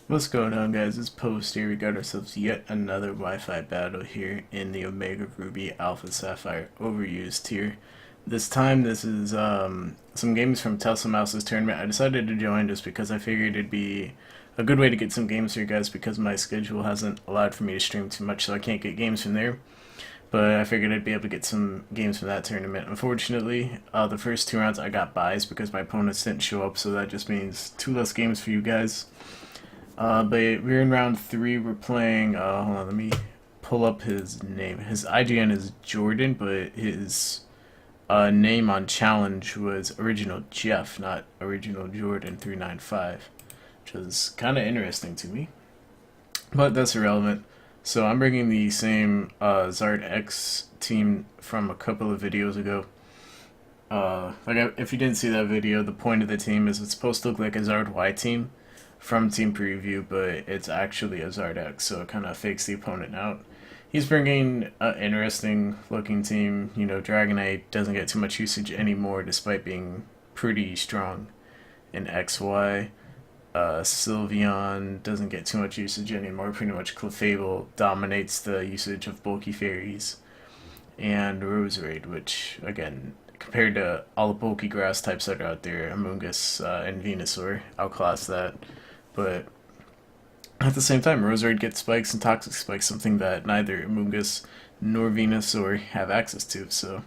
What's going on, guys? It's Post here. We got ourselves yet another Wi-Fi battle here in the Omega Ruby Alpha Sapphire overused tier. This time, this is some games from Tesla Mouse's tournament. I decided to join just because I figured it'd be a good way to get some games for you guys because my schedule hasn't allowed for me to stream too much, so I can't get games from there. But I figured I'd be able to get some games from that tournament. Unfortunately, the first two rounds I got buys because my opponents didn't show up, so that just means two less games for you guys. But we're in round three. We're playing. Hold on, let me pull up his name. His IGN is Jordan, but his name on challenge was Original Jeff, not Original Jordan 395, which was kind of interesting to me. But that's irrelevant. So I'm bringing the same Zard X team from a couple of videos ago. If you didn't see that video, the point of the team is it's supposed to look like a Zard Y team from Team Preview, but it's actually a Zard X, so it kind of fakes the opponent out. He's bringing an interesting looking team. You know, Dragonite doesn't get too much usage anymore despite being pretty strong in XY. Sylveon doesn't get too much usage anymore. Pretty much Clefable dominates the usage of bulky fairies. And Roserade, which, again, compared to all the bulky grass types that are out there, Amoonguss and Venusaur outclass that. But at the same time, Roserade gets spikes and toxic spikes, something that neither Amoonguss nor Venusaur have access to. So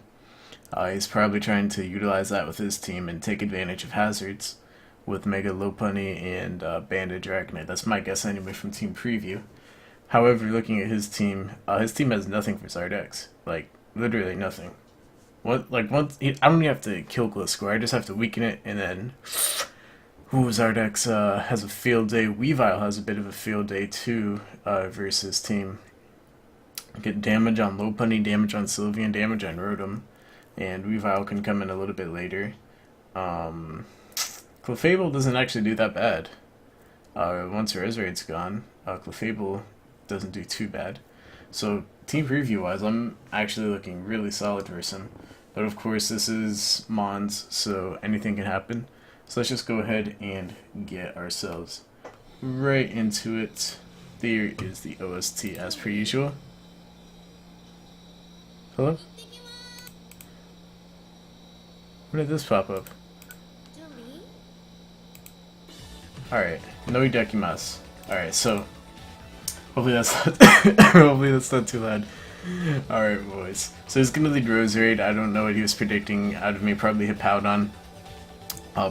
he's probably trying to utilize that with his team and take advantage of hazards with Mega Lopunny and Banded Dragonite. That's my guess anyway from Team Preview. However, looking at his team has nothing for Zard X. Like, literally nothing. I don't even have to kill Gliscor, I just have to weaken it, and then Zardex has a field day. Weavile has a bit of a field day too versus team. Get damage on Lopunny, damage on Sylveon, damage on Rotom, and Weavile can come in a little bit later. Clefable doesn't actually do that bad. Once Reserade's gone, Clefable doesn't do too bad. So team preview wise, I'm actually looking really solid versus him. But of course, this is Mons, so anything can happen. So let's just go ahead and get ourselves right into it. There is the OST as per usual. Hello? When did this pop up? Alright, no Idekimasu. Alright, so hopefully that's not hopefully that's not too loud. Alright, boys. So he's gonna lead Roserade. I don't know what he was predicting out of me, probably Hippowdon.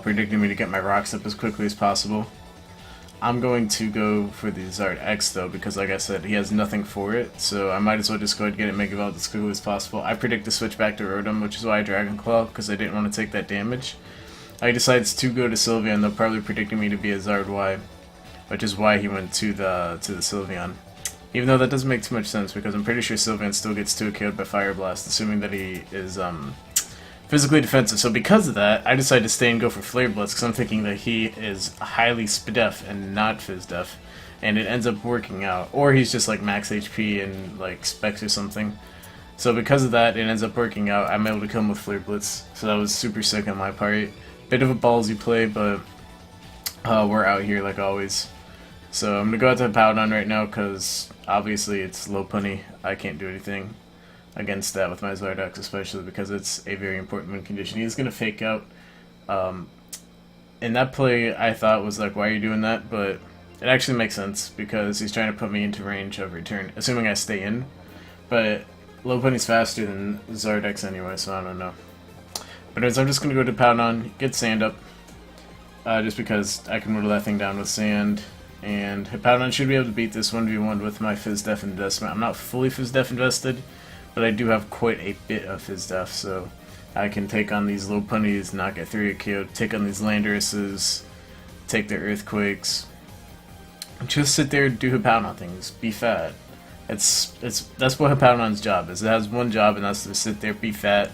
Predicting me to get my rocks up as quickly as possible. I'm going to go for the Zard X though, because like I said, he has nothing for it, so I might as well just go ahead and get it Mega Evolved as quickly as possible. I predict to switch back to Rotom, which is why I Dragon Claw, because I didn't want to take that damage. I decides to go to Sylveon, they're probably predicting me to be a Zard Y, which is why he went to the Sylveon. Even though that doesn't make too much sense, because I'm pretty sure Sylveon still gets 2 KO'd by Fire Blast, assuming that he is physically defensive. So because of that, I decided to stay and go for Flare Blitz, because I'm thinking that he is highly SPDEF and not FizzDef, and it ends up working out. Or he's just like max HP and like Specs or something. So because of that, it ends up working out. I'm able to kill him with Flare Blitz, so that was super sick on my part. Bit of a ballsy play, but we're out here like always. So I'm gonna go out to Hippowdon right now because obviously it's Lopunny. I can't do anything against that with my Zard X, especially because it's a very important win condition. He's gonna fake out. And that play I thought was like, why are you doing that? But it actually makes sense because he's trying to put me into range of return, assuming I stay in. But Lopunny's faster than Zard X anyway, so I don't know. But anyways, I'm just going to go to Hippowdon, get sand up, just because I can whittle that thing down with sand. And Hippowdon should be able to beat this 1v1 with my FizzDef investment. I'm not fully FizzDef invested, but I do have quite a bit of FizzDef, so I can take on these Lopunnies, not get 3 KO, take on these Landorus's, take their Earthquakes. Just sit there and do Hippowdon things, be fat. That's what Hippowdon's job is. It has one job, and that's to sit there, be fat.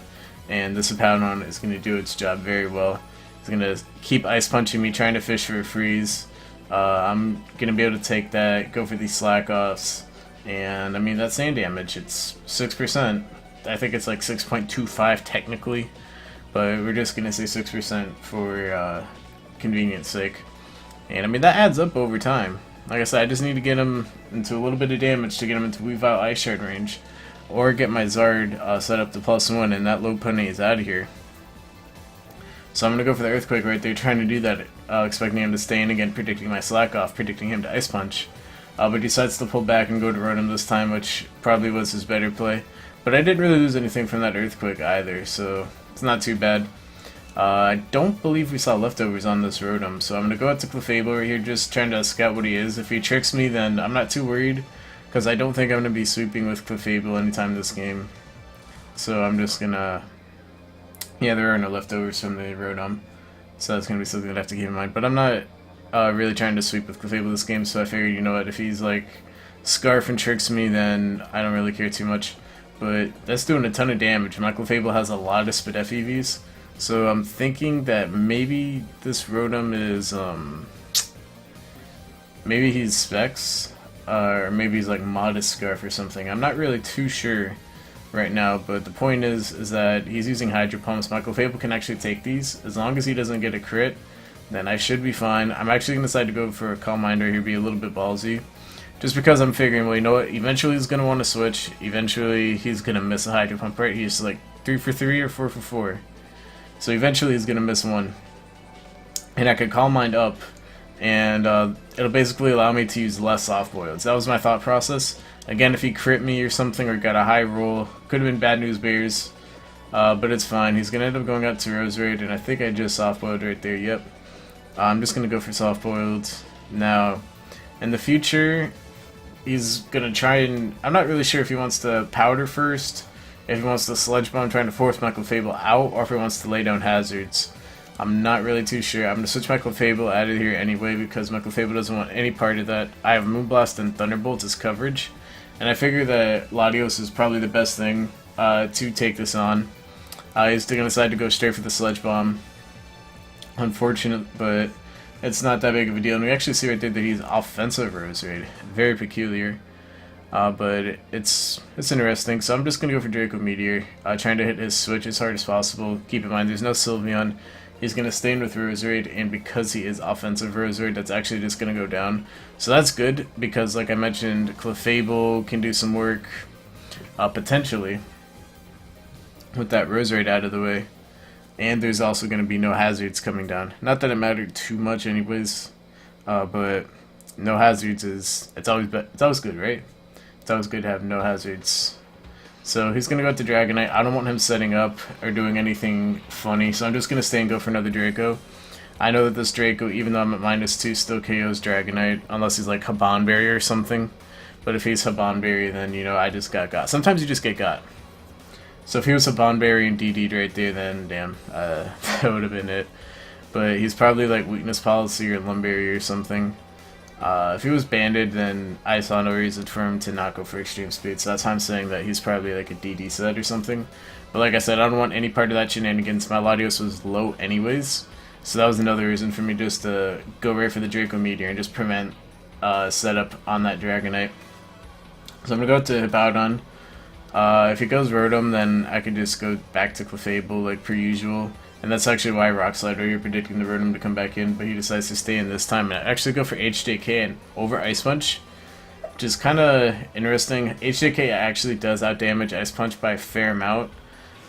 And this Hippowdon is going to do its job very well. It's going to keep ice punching me, trying to fish for a freeze. I'm going to be able to take that, go for these slack offs, and I mean that sand damage, it's 6%. I think it's like 6.25 technically, but we're just going to say 6% for convenience sake. And I mean that adds up over time. like I said, I just need to get him into a little bit of damage to get him into Weavile Ice Shard range. Or get my Zard set up to +1, and that Lopunny is out of here. So I'm going to go for the Earthquake right there, trying to do that, expecting him to stay in again, predicting my Slack Off, predicting him to Ice Punch. But he decides to pull back and go to Rotom this time, which probably was his better play. But I didn't really lose anything from that Earthquake either, so it's not too bad. I don't believe we saw leftovers on this Rotom, so I'm going to go out to Clefable right here, just trying to scout what he is. If he tricks me, then I'm not too worried, because I don't think I'm going to be sweeping with Clefable anytime this game. So I'm just going to... Yeah, there are no leftovers from the Rotom, so that's going to be something that I have to keep in mind. But I'm not really trying to sweep with Clefable this game, so I figured, you know what, if he's like Scarf and tricks me, then I don't really care too much. But that's doing a ton of damage. My Clefable has a lot of Spadef EVs, so I'm thinking that maybe this Rotom is, maybe he's Specs, or maybe he's like Modest Scarf or something. I'm not really too sure right now, but the point is that he's using Hydro Pumps. My Clefable can actually take these. As long as he doesn't get a crit, then I should be fine. I'm actually going to decide to go for a Calm Mind right here, be a little bit ballsy. Just because I'm figuring, well, you know what, eventually he's going to want to switch. Eventually he's going to miss a Hydro Pump, right? He's like 3 for 3 or 4 for 4. So eventually he's going to miss one. And I could Calm Mind up, and it'll basically allow me to use less Soft Boileds. That was my thought process. Again, if he crit me or something or got a high roll, could have been Bad News Bears, but it's fine. He's going to end up going out to Roserade, and I think I just soft-boiled right there, yep. I'm just going to go for soft-boiled. Now, in the future, he's going to try and... I'm not really sure if he wants to Powder first, if he wants to Sludge Bomb trying to force my Clefable out, or if he wants to lay down Hazards. I'm not really too sure. I'm going to switch my Clefable out of here anyway, because my Clefable doesn't want any part of that. I have Moonblast and Thunderbolt as coverage. And I figure that Latios is probably the best thing to take this on. He's going to decide to go straight for the Sludge Bomb. Unfortunate, but it's not that big of a deal. And we actually see right there that he's offensive Roserade. Very peculiar. But it's interesting. So I'm just going to go for Draco Meteor. Trying to hit his switch as hard as possible. Keep in mind, there's no Sylveon. He's going to stay in with Roserade, and because he is offensive Roserade, that's actually just going to go down. So that's good, because like I mentioned, Clefable can do some work, potentially, with that Roserade out of the way. And there's also going to be no Hazards coming down. Not that it mattered too much anyways, but no Hazards it's always good, right? It's always good to have no Hazards. So he's going to go to Dragonite. I don't want him setting up or doing anything funny, so I'm just going to stay and go for another Draco. I know that this Draco, even though I'm at -2, still KOs Dragonite, unless he's like Habanberry or something. But if he's Habanberry, then, you know, I just got. Sometimes you just get got. So if he was Habanberry and DD'd right there, then damn, that would have been it. But he's probably like Weakness Policy or Lumberry or something. If he was banded, then I saw no reason for him to not go for Extreme Speed, so that's why I'm saying that he's probably like a DD set or something. But like I said, I don't want any part of that shenanigans. My Latios was low anyways, so that was another reason for me just to go right for the Draco Meteor and just prevent setup on that Dragonite. So I'm going to go to Hippowdon. If he goes Rotom, then I can just go back to Clefable like per usual. And that's actually why Rock Slide right here, predicting the Rotom to come back in, but he decides to stay in this time and actually go for HJK and over Ice Punch, which is kind of interesting. HJK actually does outdamage Ice Punch by a fair amount.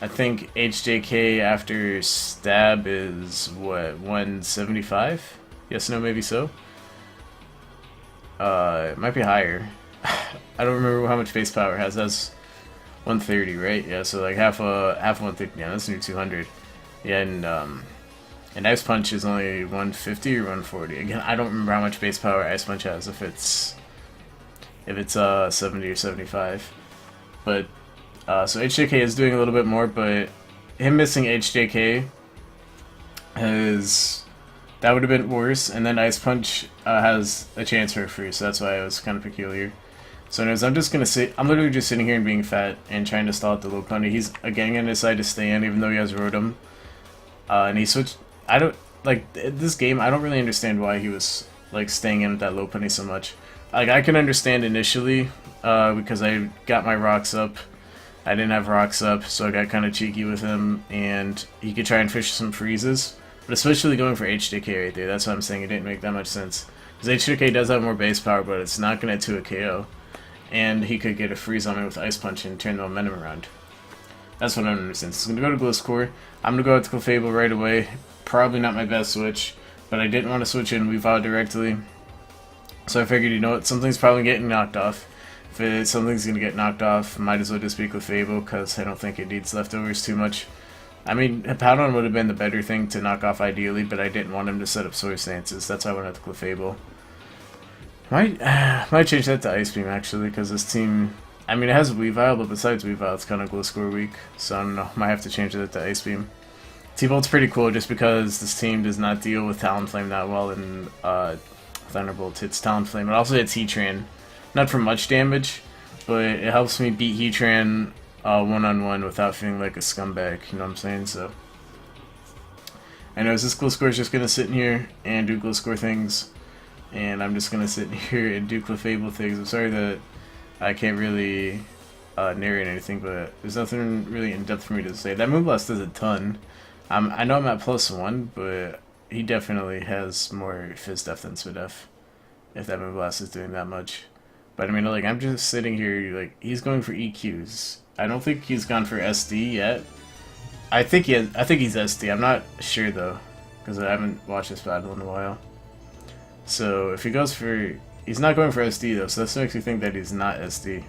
I think HJK after Stab is, what, 175? Yes, no, maybe so? It might be higher. I don't remember how much base power it has. That's 130, right? Yeah, so like half 130. Yeah, that's near 200. Yeah, and Ice Punch is only 150 or 140. Again, I don't remember how much base power Ice Punch has, if it's 70 or 75. But so HJK is doing a little bit more, but him missing HJK that would have been worse. And then Ice Punch has a chance for a free, so that's why it was kind of peculiar. So anyways, I'm just gonna sit. I'm literally just sitting here and being fat and trying to stall at the Lopunny. He's again gonna decide to stay in, even though he has Rotom. And he switched. I don't like this game. I don't really understand why he was like staying in with that Lopunny so much. Like I can understand initially, because I got my rocks up. I didn't have rocks up, so I got kind of cheeky with him, and he could try and fish some freezes. But especially going for HJK right there, that's what I'm saying. It didn't make that much sense. His H2K does have more base power, but it's not going to 2 a KO. And he could get a freeze on me with Ice Punch and turn the momentum around. That's what I don't understand. So I'm going to go to Gliscor. I'm going to go out to Clefable right away. Probably not my best switch, but I didn't want to switch in Weavile directly. So I figured, you know what, something's probably getting knocked off. If something's going to get knocked off, might as well just be Clefable, because I don't think it needs leftovers too much. I mean, Hippowdon would have been the better thing to knock off ideally, but I didn't want him to set up Source Dances. That's why I went out to Clefable. Might change that to Ice Beam, actually, because this team... I mean, it has Weavile, but besides Weavile, it's kind of Gliscor weak, so I don't know. Might have to change that to Ice Beam. T-Bolt's pretty cool just because this team does not deal with Talonflame that well in Thunderbolt. Hits Talonflame. It also hits Heatran. Not for much damage, but it helps me beat Heatran one-on-one without feeling like a scumbag, you know what I'm saying? So, I know this Gliscor is just going to sit in here and do Gliscor things, and I'm just going to sit in here and do Clefable things. I'm sorry that I can't really narrate anything, but there's nothing really in-depth for me to say. That Moonblast does a ton. I know I'm at +1, but he definitely has more Fizz Def than Spidef, if that Moonblast is doing that much. But I mean, like, I'm just sitting here, like, he's going for EQs. I don't think he's gone for SD yet. I think he's SD. I'm not sure though, because I haven't watched this battle in a while. So if he goes for, he's not going for SD though, so this makes me think that he's not SD.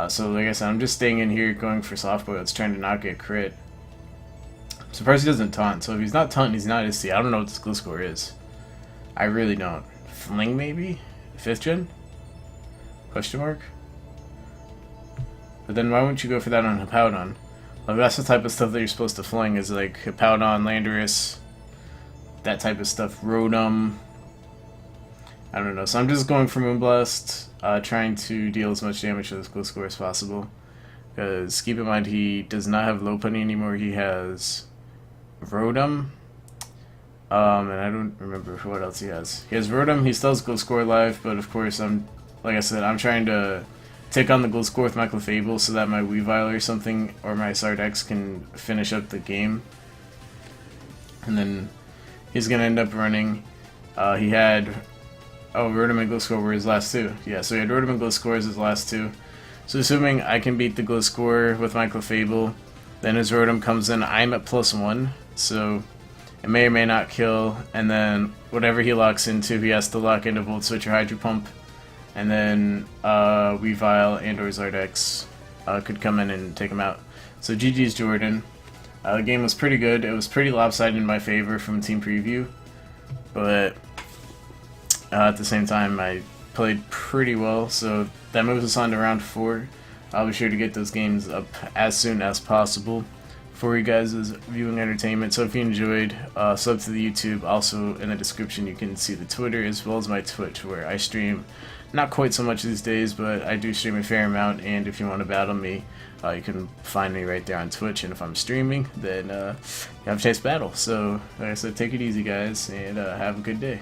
So like I said, I'm just staying in here, going for Soft Boil. It's trying to not get crit. I'm surprised he doesn't taunt. So if he's not taunting, he's not SD. I don't know what this Gliscor is. I really don't. Fling maybe? 5th gen? Question mark? But then why wouldn't you go for that on Hippowdon? Like, that's the type of stuff that you're supposed to fling, is like Hippowdon, Landorus, that type of stuff. Rotom. I don't know. So I'm just going for Moonblast, trying to deal as much damage to this Gliscor as possible. Because keep in mind, he does not have Lopunny anymore. He has Rotom. And I don't remember what else he has. He has Rotom, he still has Gliscor live, but of course, like I said, I'm trying to take on the Gliscor with my Clefable so that my Weavile or something, or my Sardex can finish up the game. And then he's going to end up running. He had... Oh, Rotom and Gliscor were his last two. Yeah, so he had Rotom and Gliscor as his last two. So assuming I can beat the Gliscor with my Clefable, then his Rotom comes in, I'm at +1, so it may or may not kill, and then whatever he locks into, he has to lock into Volt Switch or Hydro Pump, and then Weavile and or Zardex could come in and take him out. So GG's Jordan. The game was pretty good. It was pretty lopsided in my favor from Team Preview, but at the same time I played pretty well, so that moves us on to round 4. I'll be sure to get those games up as soon as possible for you guys' viewing entertainment. So if you enjoyed, sub to the YouTube. Also in the description you can see the Twitter as well as my Twitch, where I stream not quite so much these days, but I do stream a fair amount, and if you want to battle me, you can find me right there on Twitch, and if I'm streaming, then you have a chance to battle. So like I said, take it easy guys, and have a good day.